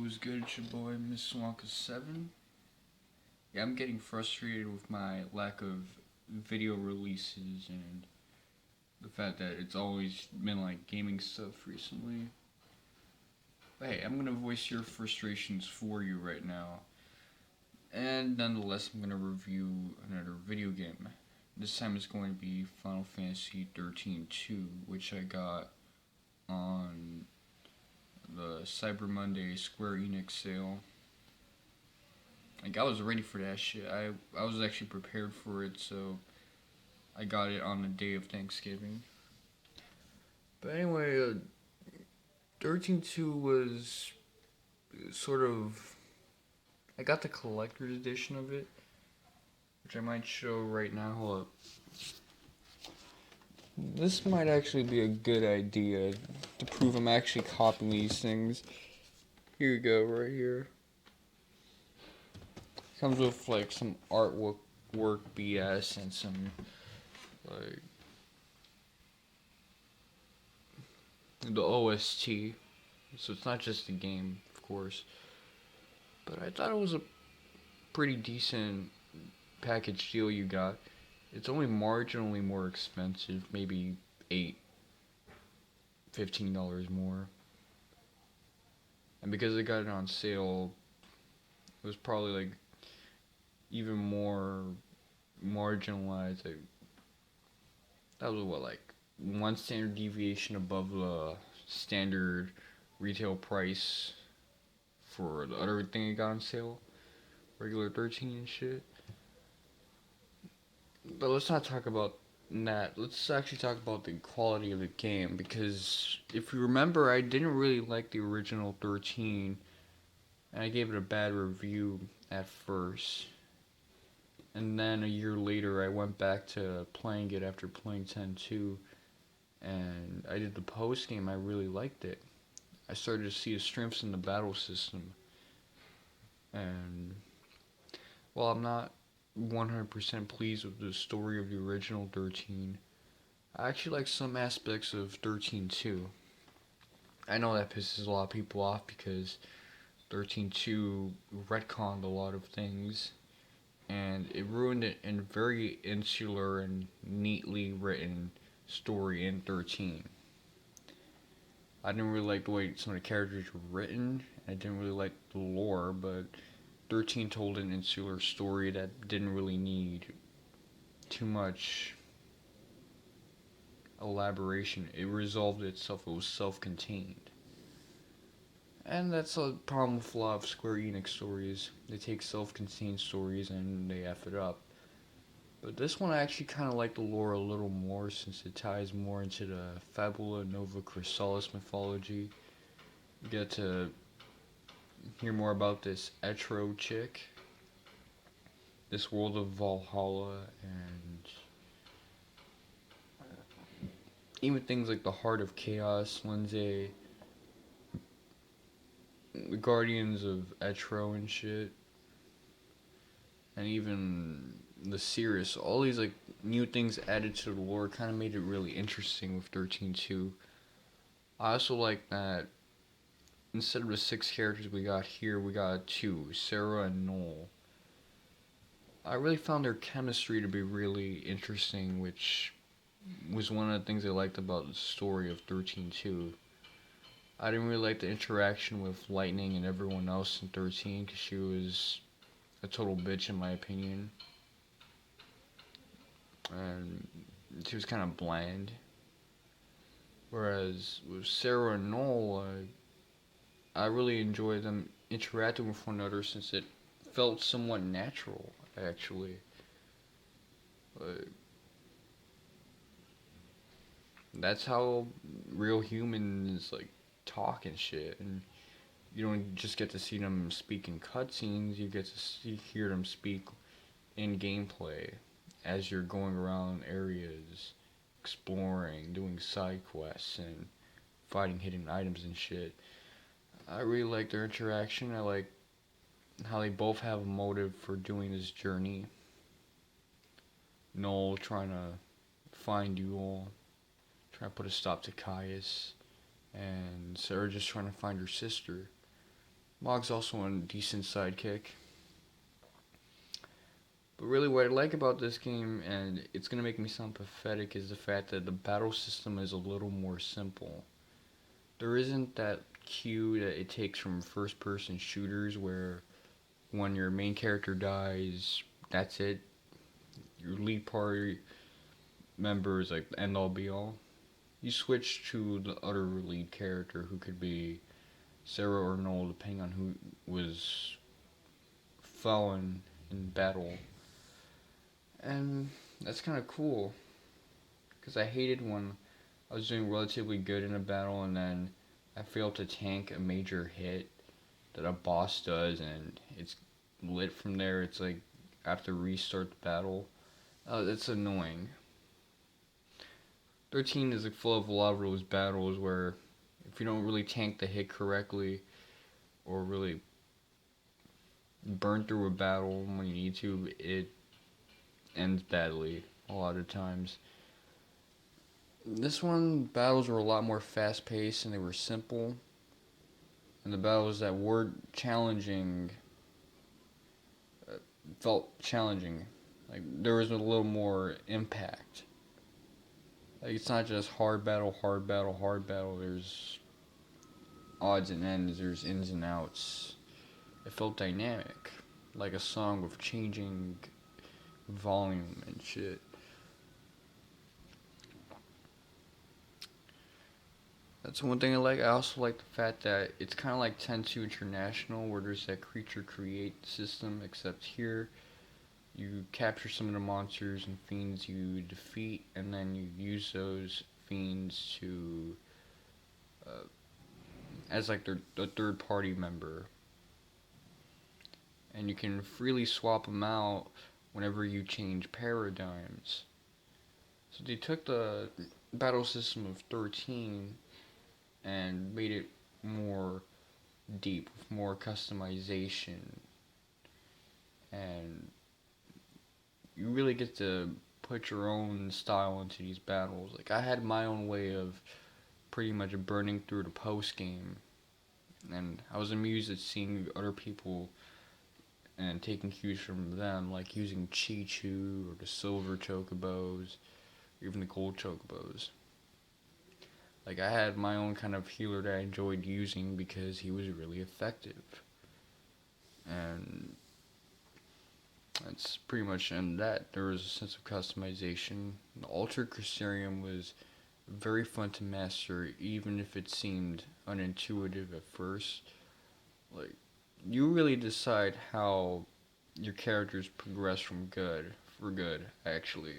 was good? It's your boy, Miss Wonka 7. Yeah, I'm getting frustrated with my lack of video releases and the fact that it's always been like gaming stuff recently. But hey, I'm gonna voice your frustrations for you right now. And nonetheless, I'm gonna review another video game. This time it's going to be Final Fantasy XIII-2, which I got on the Cyber Monday Square Enix sale. Like, I was ready for that shit. I was actually prepared for it, so I got it on the day of Thanksgiving. But anyway, XIII-2 was sort of... I got the collector's edition of it, which I might show right now. Hold up. This might actually be a good idea to prove I'm actually copying these things. Here you go, right here. Comes with like some artwork BS and some like the OST. So it's not just the game, of course. But I thought it was a pretty decent package deal you got. It's only marginally more expensive, maybe $15 more. And because I got it on sale, it was probably like even more marginalized. Like, that was what, like one standard deviation above the standard retail price for the other thing I got on sale, regular 13 and shit. But let's not talk about that. Let's actually talk about the quality of the game, because if you remember, I didn't really like the original 13, and I gave it a bad review at first. And then a year later, I went back to playing it after playing 10-2, and I did the post game. I really liked it. I started to see the strengths in the battle system, and while I'm not 100% pleased with the story of the original 13, I actually like some aspects of 13-2. I know that pisses a lot of people off because 13-2 retconned a lot of things, and it ruined it in a very insular and neatly written story in 13. I didn't really like the way some of the characters were written. I didn't really like the lore, but 13 told an insular story that didn't really need too much elaboration. It resolved itself. It was self-contained. And that's a problem with a lot of Square Enix stories. They take self-contained stories and they F it up. But this one I actually kind of like the lore a little more, since it ties more into the Fabula Nova Chrysalis mythology. You get to hear more about this XIII chick, this world of Valhalla, and even things like the Heart of Chaos, Lindsay, the Guardians of XIII and shit, and even the Cirrus. All these like new things added to the lore kind of made it really interesting with 13-2. I also like that instead of the 6 characters we got here, we got 2, Sarah and Noel. I really found their chemistry to be really interesting, which was one of the things I liked about the story of 13-2. I didn't really like the interaction with Lightning and everyone else in 13, because she was a total bitch in my opinion. And she was kind of bland. Whereas with Sarah and Noel, I really enjoyed them interacting with one another, since it felt somewhat natural, actually. Like, that's how real humans like talk and shit, and you don't just get to see them speak in cutscenes. You get to hear them speak in gameplay as you're going around areas, exploring, doing side quests, and fighting hidden items and shit. I really like their interaction. I like how they both have a motive for doing this journey. Noel trying to find you all, trying to put a stop to Caius, and Sarah just trying to find her sister. Mog's also a decent sidekick. But really, what I like about this game, and it's gonna make me sound pathetic, is the fact that the battle system is a little more simple. There isn't that cue that it takes from first person shooters where when your main character dies, that's it. Your lead party member is like the end all be all. You switch to the other lead character who could be Sarah or Noel, depending on who was fallen in battle. And that's kind of cool because I hated when I was doing relatively good in a battle and then I failed to tank a major hit that a boss does and it's lit from there. It's like I have to restart the battle. It's annoying. 13 is like full of a lot of those battles where if you don't really tank the hit correctly or really burn through a battle when you need to, it ends badly a lot of times. This one, battles were a lot more fast paced and they were simple. And the battles that were challenging felt challenging. Like there was a little more impact. Like it's not just hard battle, hard battle, hard battle. There's odds and ends. There's ins and outs. It felt dynamic, like a song with changing volume and shit. That's one thing I like. I also like the fact that it's kind of like XIII-2 International, where there's that creature create system, except here you capture some of the monsters and fiends you defeat, and then you use those fiends to uh, as like a third party member, and you can freely swap them out whenever you change paradigms. So they took the battle system of 13 and made it more deep, with more customization, and you really get to put your own style into these battles. Like I had my own way of pretty much burning through the post game, and I was amused at seeing other people and taking cues from them, like using XIII-2 or the silver chocobos, or even the gold chocobos. Like I had my own kind of healer that I enjoyed using because he was really effective. And that's pretty much in that. There was a sense of customization. The Altered Crystarium was very fun to master, even if it seemed unintuitive at first. Like, you really decide how your characters progress from good, for good, actually.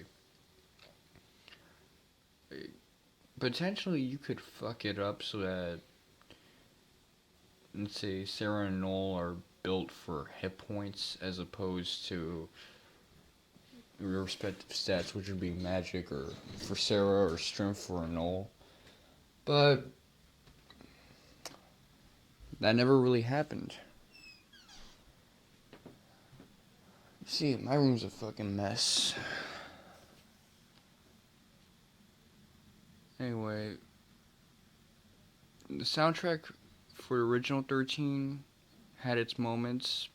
Like, potentially, you could fuck it up so that, let's say, Sarah and Noel are built for hit points as opposed to your respective stats, which would be magic or for Sarah or strength for Noel. But that never really happened. See, my room's a fucking mess. Anyway, the soundtrack for the original 13 had its moments.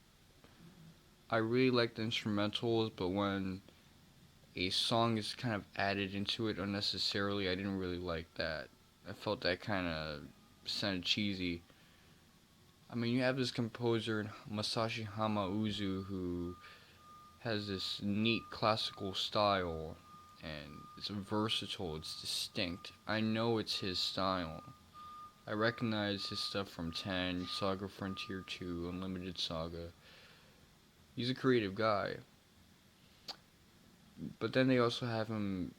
I really liked the instrumentals, but when a song is kind of added into it unnecessarily, I didn't really like that. I felt that kind of sounded cheesy. I mean, you have this composer, Masashi Hamauzu, who has this neat classical style, and it's versatile, it's distinct. I know it's his style. I recognize his stuff from 10, Saga Frontier 2, Unlimited Saga. He's a creative guy. But then they also have him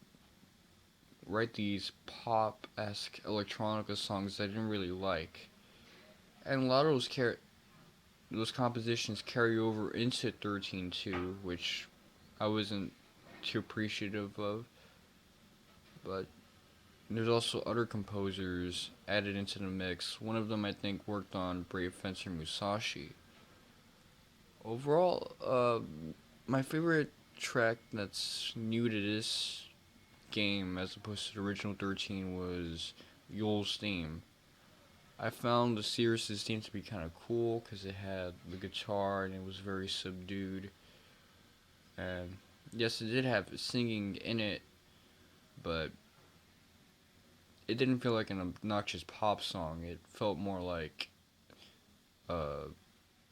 write these pop-esque electronica songs that I didn't really like. And a lot of those compositions carry over into 13-2, which I wasn't too appreciative of. But there's also other composers added into the mix. One of them I think worked on Brave Fencer Musashi. Overall, my favorite track that's new to this game as opposed to the original 13 was Yoel's theme. I found the series theme to be kind of cool because it had the guitar and it was very subdued. And yes, it did have singing in it, but it didn't feel like an obnoxious pop song. It felt more like a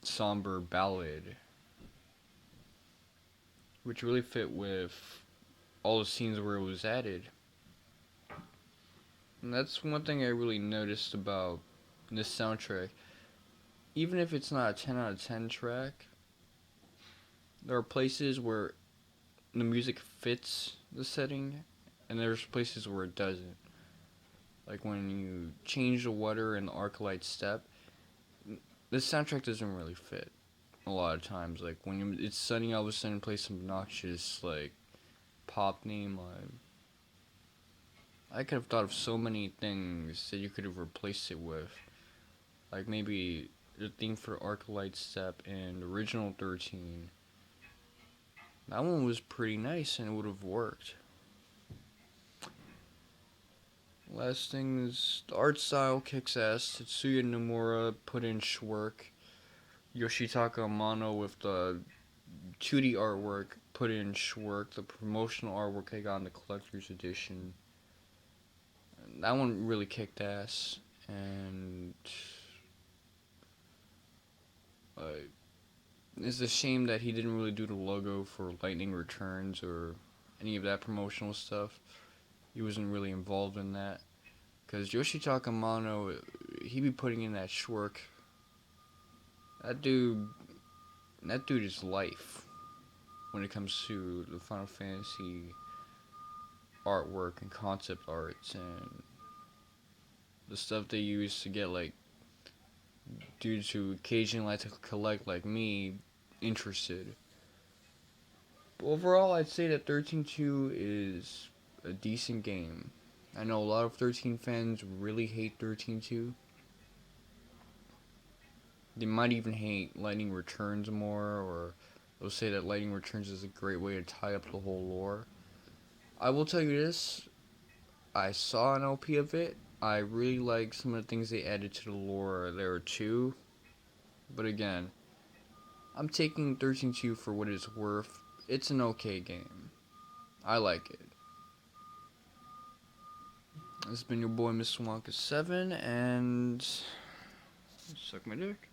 somber ballad, which really fit with all the scenes where it was added. And that's one thing I really noticed about this soundtrack. Even if it's not a 10 out of 10 track, there are places where the music fits the setting, and there's places where it doesn't. Like when you change the water in the Arclight step, the soundtrack doesn't really fit a lot of times. Like when it's sunny, all of a sudden play some obnoxious like pop name. I could have thought of so many things that you could have replaced it with. Like maybe the theme for Arclight Step and original 13. That one was pretty nice and it would have worked. Last thing is the art style kicks ass. Tetsuya Nomura put in Schwerk. Yoshitaka Amano with the 2D artwork put in Schwerk. The promotional artwork I got in the collector's edition. That one really kicked ass. And it's a shame that he didn't really do the logo for Lightning Returns or any of that promotional stuff. He wasn't really involved in that. Because Yoshitaka Amano, he be putting in that Schwerk. That dude is life when it comes to the Final Fantasy artwork and concept arts and the stuff they use to get like dudes who occasionally like to collect like me interested. But overall, I'd say that 13-2 is a decent game. I know a lot of 13 fans really hate 13-2. They might even hate Lightning Returns more, or they'll say that Lightning Returns is a great way to tie up the whole lore. I will tell you this, I saw an LP of it. I really like some of the things they added to the lore there too. But again, I'm taking 13-2 for what it's worth. It's an okay game. I like it. This has been your boy, Mr. Wonka 7, and suck my dick.